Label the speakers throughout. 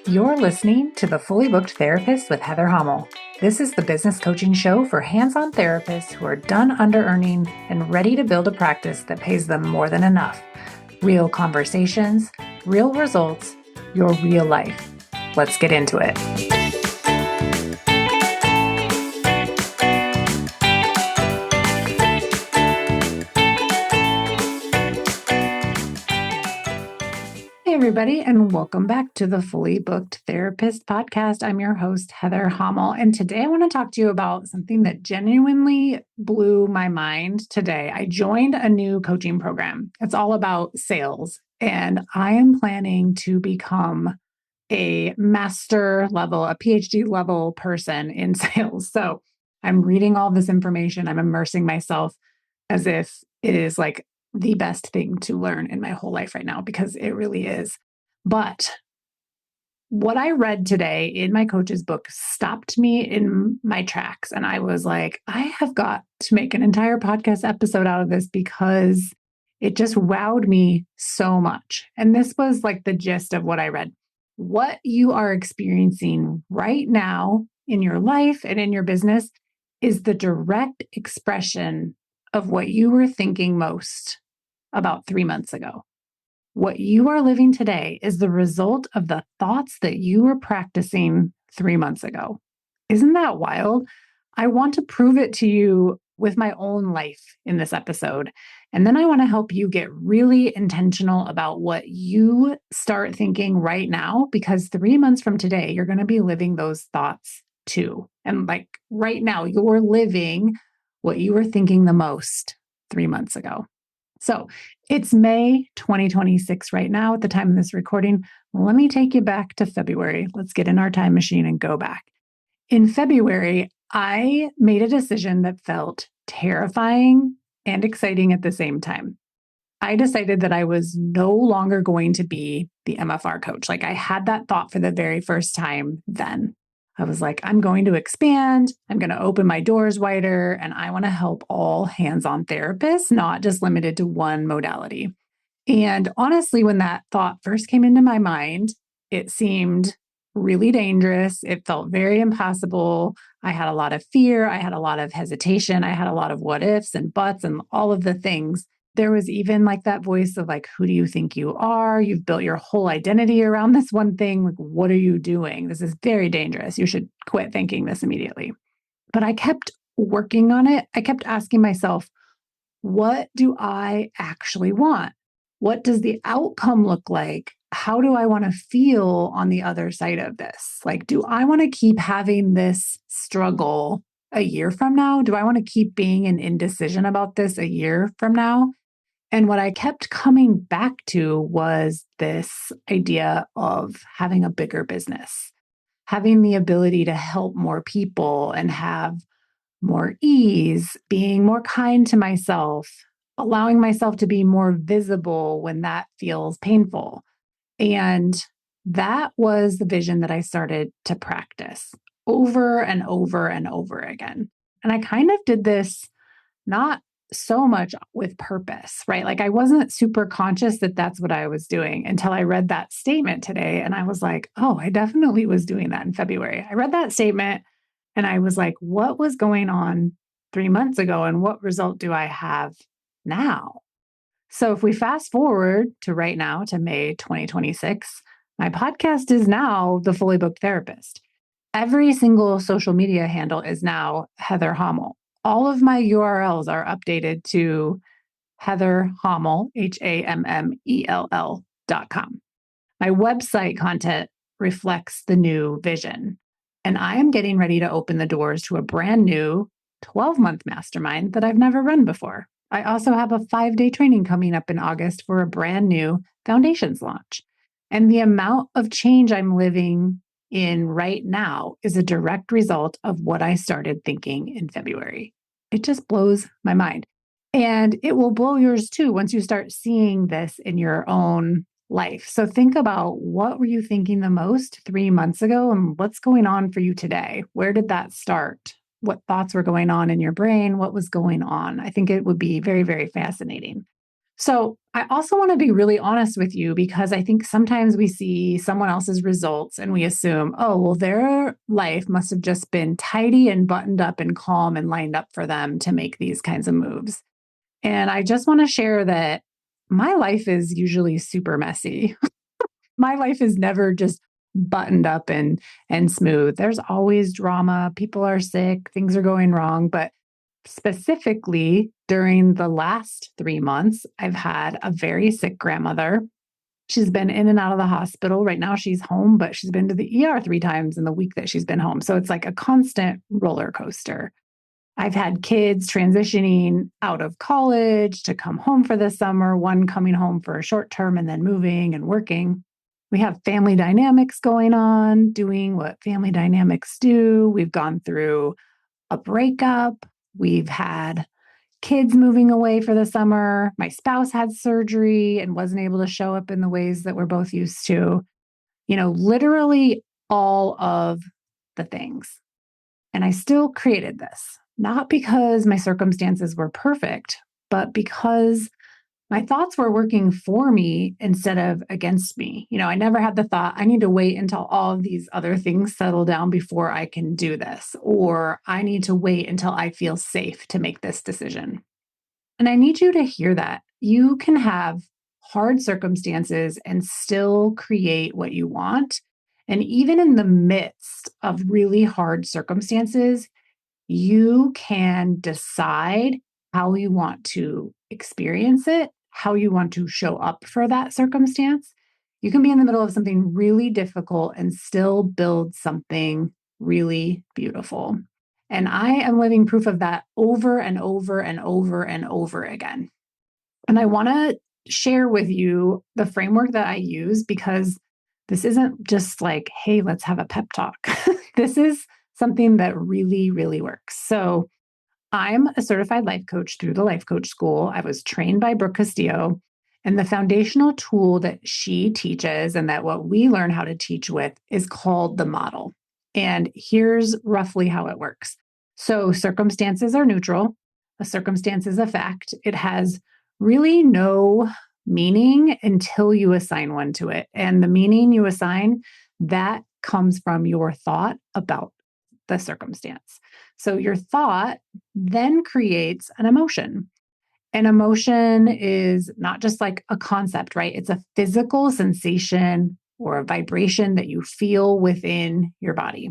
Speaker 1: You're listening to The Fully Booked Therapist with Heather Hommel. This is the business coaching show for hands-on therapists who are done under-earning and ready to build a practice that pays them more than enough. Real conversations, real results, your real life. Let's get into it. Hey, everybody, and welcome back to the Fully Booked Therapist podcast. I'm your host, Heather Hommel, and today I want to talk to you about something that genuinely blew my mind today. I joined a new coaching program. It's all about sales, and I am planning to become a master level, a PhD level person in sales. So I'm reading all this information. I'm immersing myself as if it is like the best thing to learn in my whole life right now, because it really is. But what I read today in my coach's book stopped me in my tracks. And I was like, I have got to make an entire podcast episode out of this because it just wowed me so much. And this was like the gist of what I read. What you are experiencing right now in your life and in your business is the direct expression of what you were thinking most about 3 months ago. What you are living today is the result of the thoughts that you were practicing 3 months ago. Isn't that wild? I want to prove it to you with my own life in this episode. And then I want to help you get really intentional about what you start thinking right now, because 3 months from today, you're going to be living those thoughts too. And like right now, you're living what you were thinking the most 3 months ago. So it's May 2026 right now at the time of this recording. Let me take you back to February. Let's get in our time machine and go back. In February, I made a decision that felt terrifying and exciting at the same time. I decided that I was no longer going to be the MFR coach. Like I had that thought for the very first time then. I was like, I'm going to expand. I'm going to open my doors wider, and I want to help all hands-on therapists, not just limited to one modality. And honestly, when that thought first came into my mind, it seemed really dangerous. It felt very impossible. I had a lot of fear. I had a lot of hesitation. I had a lot of what ifs and buts and all of the things. There was even like that voice of like, who do you think you are? You've built your whole identity around this one thing. Like, what are you doing? This is very dangerous. You should quit thinking this immediately. But I kept working on it. I kept asking myself, what do I actually want? What does the outcome look like? How do I want to feel on the other side of this? Like, do I want to keep having this struggle a year from now? Do I want to keep being in indecision about this a year from now? And what I kept coming back to was this idea of having a bigger business, having the ability to help more people and have more ease, being more kind to myself, allowing myself to be more visible when that feels painful. And that was the vision that I started to practice over and over and over again. And I kind of did this not so much with purpose, right? Like I wasn't super conscious that that's what I was doing until I read that statement today. And I was like, oh, I definitely was doing that in February. I read that statement and I was like, what was going on 3 months ago? And what result do I have now? So if we fast forward to right now, to May 2026, my podcast is now The Fully Booked Therapist. Every single social media handle is now Heather Hommel. All of my URLs are updated to Heather Hommel, HAMMELL.com. My website content reflects the new vision. And I am getting ready to open the doors to a brand new 12-month mastermind that I've never run before. I also have a 5-day training coming up in August for a brand new foundations launch. And the amount of change I'm living in right now is a direct result of what I started thinking in February. It just blows my mind. And it will blow yours too once you start seeing this in your own life. So think about, what were you thinking the most 3 months ago and what's going on for you today? Where did that start? What thoughts were going on in your brain? What was going on? I think it would be very, very fascinating. So I also want to be really honest with you because I think sometimes we see someone else's results and we assume, oh, well, their life must have just been tidy and buttoned up and calm and lined up for them to make these kinds of moves. And I just want to share that my life is usually super messy. My life is never just buttoned up and smooth. There's always drama. People are sick, things are going wrong, but specifically during the last 3 months, I've had a very sick grandmother. She's been in and out of the hospital. Right now she's home, but she's been to the ER 3 times in the week that she's been home. So it's like a constant roller coaster. I've had kids transitioning out of college to come home for the summer, one coming home for a short term and then moving and working. We have family dynamics going on, doing what family dynamics do. We've gone through a breakup. We've had kids moving away for the summer. My spouse had surgery and wasn't able to show up in the ways that we're both used to. Literally all of the things. And I still created this, not because my circumstances were perfect, but because my thoughts were working for me instead of against me. I never had the thought, I need to wait until all of these other things settle down before I can do this, or I need to wait until I feel safe to make this decision. And I need you to hear that. You can have hard circumstances and still create what you want. And even in the midst of really hard circumstances, you can decide how you want to experience it, how you want to show up for that circumstance. You can be in the middle of something really difficult and still build something really beautiful. And I am living proof of that over and over and over and over again. And I want to share with you the framework that I use because this isn't just like, hey, let's have a pep talk. This is something that really, really works. So I'm a certified life coach through the Life Coach School. I was trained by Brooke Castillo. And the foundational tool that she teaches and that what we learn how to teach with is called the model. And here's roughly how it works. So circumstances are neutral. A circumstance is a fact. It has really no meaning until you assign one to it. And the meaning you assign, that comes from your thought about the circumstance. So your thought then creates an emotion. An emotion is not just like a concept, right? It's a physical sensation or a vibration that you feel within your body.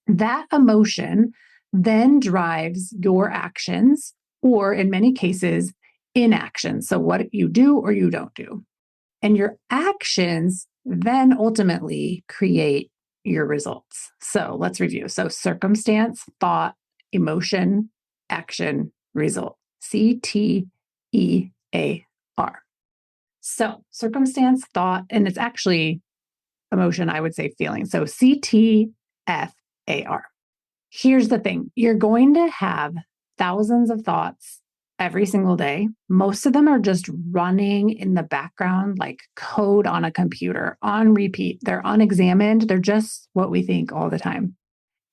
Speaker 1: That emotion then drives your actions, or in many cases, inaction. So, what you do or you don't do. And your actions then ultimately create your results. So, let's review. So, circumstance, thought, emotion, action, result. CTEAR. So, circumstance, thought, and it's actually emotion, I would say feeling. So, CTFAR. Here's the thing, you're going to have thousands of thoughts every single day. Most of them are just running in the background like code on a computer on repeat. They're unexamined. They're just what we think all the time.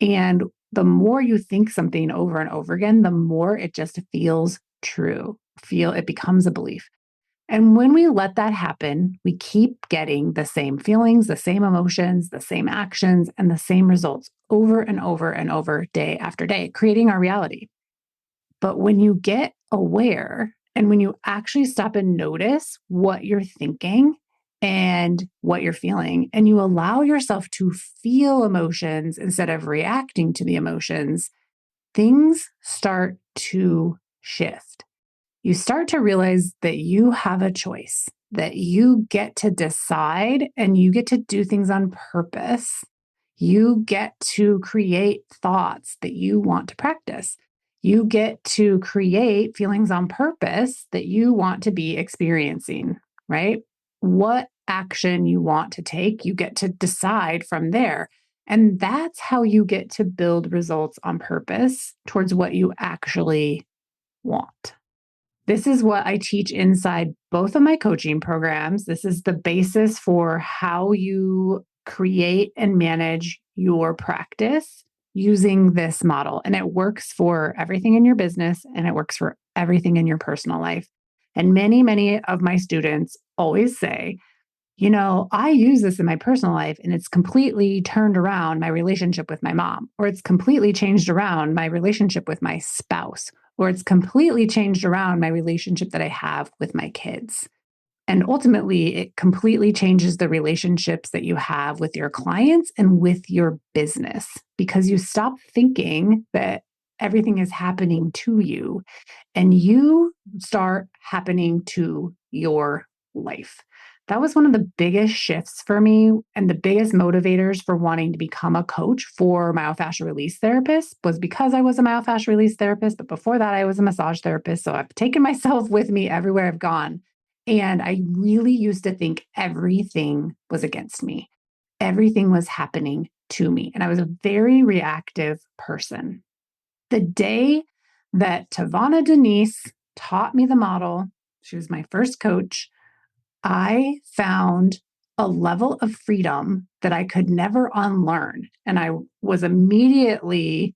Speaker 1: And the more you think something over and over again, the more it just feels true. It becomes a belief. And when we let that happen, we keep getting the same feelings, the same emotions, the same actions, and the same results over and over and over, day after day, creating our reality. But when you get aware and when you actually stop and notice what you're thinking and what you're feeling, and you allow yourself to feel emotions instead of reacting to the emotions, things start to shift. You start to realize that you have a choice, that you get to decide and you get to do things on purpose. You get to create thoughts that you want to practice. You get to create feelings on purpose that you want to be experiencing, right? What action you want to take, you get to decide from there. And that's how you get to build results on purpose towards what you actually want. This is what I teach inside both of my coaching programs. This is the basis for how you create and manage your practice using this model. And it works for everything in your business and it works for everything in your personal life. And many, many of my students always say, I use this in my personal life and it's completely turned around my relationship with my mom, or it's completely changed around my relationship with my spouse, or it's completely changed around my relationship that I have with my kids. And ultimately, it completely changes the relationships that you have with your clients and with your business because you stop thinking that everything is happening to you and you start happening to your life. That was one of the biggest shifts for me and the biggest motivators for wanting to become a coach for myofascial release therapist was because I was a myofascial release therapist. But before that, I was a massage therapist. So I've taken myself with me everywhere I've gone. And I really used to think everything was against me. Everything was happening to me. And I was a very reactive person. The day that Tavana Denise taught me the model, she was my first coach, I found a level of freedom that I could never unlearn. And I was immediately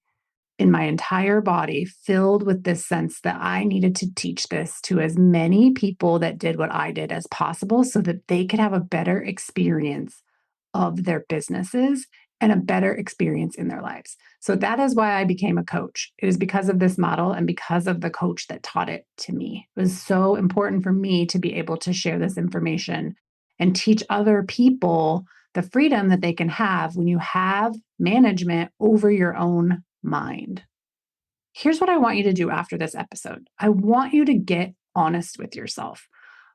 Speaker 1: in my entire body filled with this sense that I needed to teach this to as many people that did what I did as possible so that they could have a better experience of their businesses and a better experience in their lives. So that is why I became a coach. It is because of this model and because of the coach that taught it to me. It was so important for me to be able to share this information and teach other people the freedom that they can have when you have management over your own mind. Here's what I want you to do after this episode. I want you to get honest with yourself.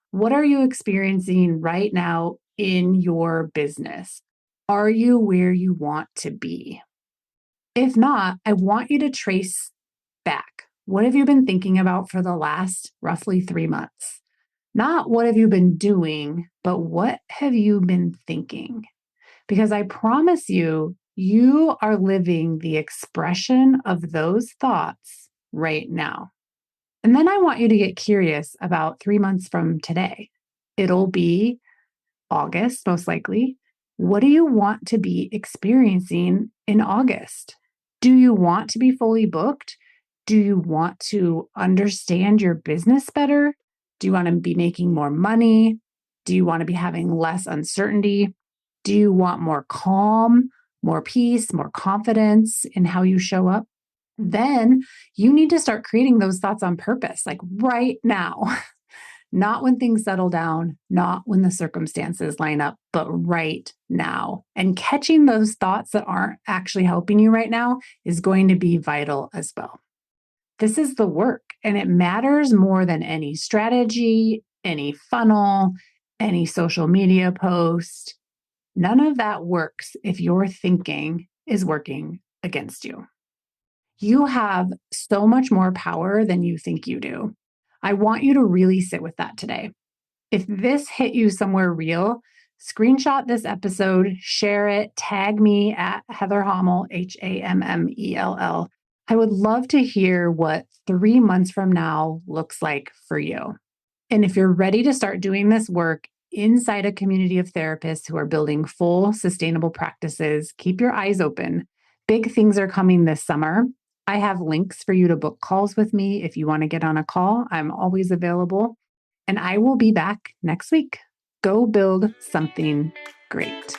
Speaker 1: What are you experiencing right now in your business? Are you where you want to be? If not, I want you to trace back. What have you been thinking about for the last roughly 3 months? Not what have you been doing, but what have you been thinking? Because I promise you, you are living the expression of those thoughts right now. And then I want you to get curious about 3 months from today. It'll be August, most likely. What do you want to be experiencing in August? Do you want to be fully booked? Do you want to understand your business better? Do you want to be making more money? Do you want to be having less uncertainty? Do you want more calm, more peace, more confidence in how you show up? Then you need to start creating those thoughts on purpose, like right now. Not when things settle down, not when the circumstances line up, but right now. And catching those thoughts that aren't actually helping you right now is going to be vital as well. This is the work, and it matters more than any strategy, any funnel, any social media post. None of that works if your thinking is working against you. You have so much more power than you think you do. I want you to really sit with that today. If this hit you somewhere real, screenshot this episode, share it, tag me at Heather Hammel, Hammell. I would love to hear what 3 months from now looks like for you. And if you're ready to start doing this work inside a community of therapists who are building full sustainable practices, keep your eyes open. Big things are coming this summer. I have links for you to book calls with me if you want to get on a call. I'm always available. And I will be back next week. Go build something great.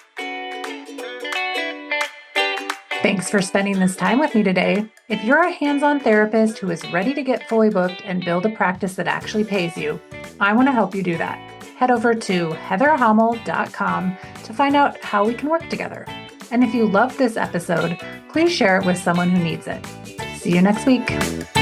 Speaker 1: Thanks for spending this time with me today. If you're a hands-on therapist who is ready to get fully booked and build a practice that actually pays you, I want to help you do that. Head over to heatherhammel.com to find out how we can work together. And if you loved this episode, please share it with someone who needs it. See you next week.